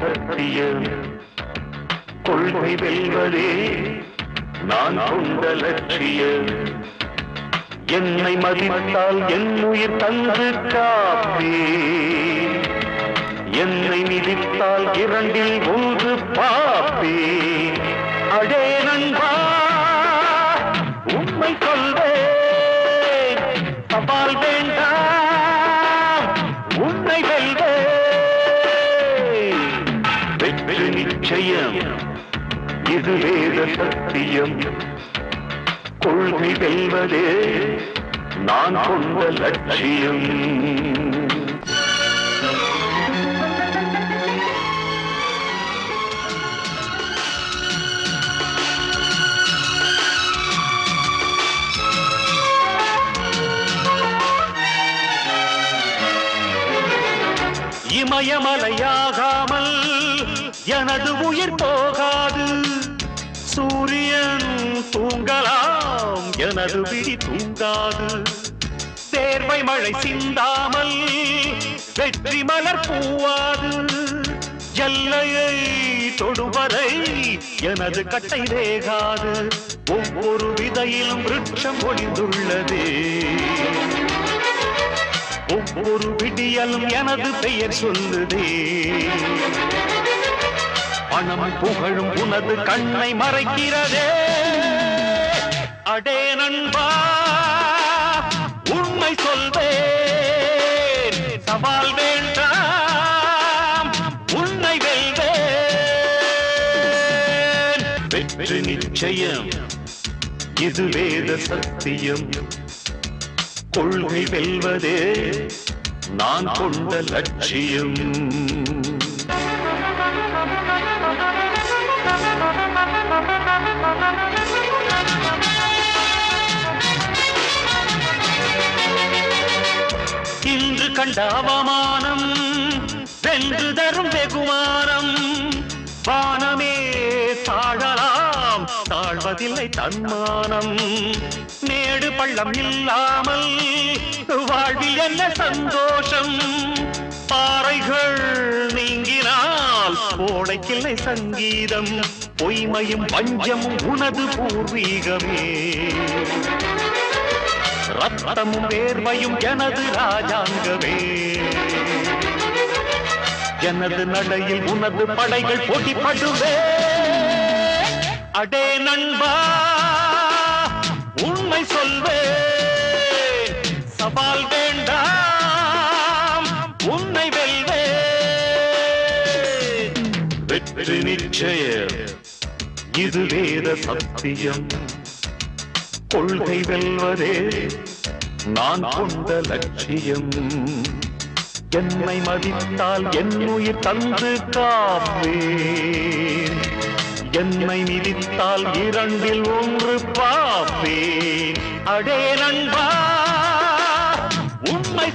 சத்தியம் கொள்கை வெல்வதே நான் கொண்ட லட்சியம் என்னை மதித்தால் என் உயிர் தந்து காப்பே என்னை மிதித்தால் இரண்டில் ஒன்று பாப்பே அடே நண்பா உண்மை சொல்வேன் சவால் வேண்டாம் உன்னை வெல்வேன் வெற்றி நிச்சயம் இது வேத சத்தியம் கொள்கை வெல்வதே நான் கொண்ட லட்சியம் இமயமலையாகாமல் எனது உயிர் போகாது சூரியன் தூங்கலாம் எனது விழி தூங்காது சேர்வை மழை சிந்தாமல் வெற்றி மலர் பூவாது எல்லையை தொடுவரை எனது கட்டை வேகாது ஒவ்வொரு விதையிலும் விருட்சம் ஒளிந்துள்ளதே ஒவ்வொரு விடியலும் எனது பெயர் சொல்லுதே பணம் புகழும் உனது கண்ணை மறைக்கிறதே அடே நண்பா உண்மை சொல்வேன் சவால் வேண்டாம் உன்னை வெல்வேன் வெற்றி நிச்சயம் இது வேத சத்தியம் கொள்கை வெல்வதே நான் கொண்ட லட்சியம் இன்று கண்ட அவமானம் வென்று தரும் வெகுமானம் வானமே தாழலாம் தாழ்வதில்லை தன்மானம் மேடு பள்ளம் இல்லாமல் வாழ்வில் என்ன சந்தோஷம் பாறைகள் நீங்கினால் கோடைக்கில்லை சங்கீதம் பொய்மையும் பஞ்சமும் உனது பூர்வீகமே ரத்தமும் வேர்வையும் எனது ராஜாங்கமே எனது நடையில் உனது படைகள் போட்டிப்படுவே அடே நண்பா உண்மை சொல்வேன் சவால் வேண்டாம் உன்னை வெல்வேன் வெற்றி நிச்சயம் இது வேத சத்தியம் கொள்கை வெல்வதே நான் கொண்ட லட்சியம் என்னை மதித்தால் என் உயிர் தந்து காப்பேன் என்னை மிதித்தால் இரண்டில் ஒன்று பாப்பேன் அடே நண்பா உண்மை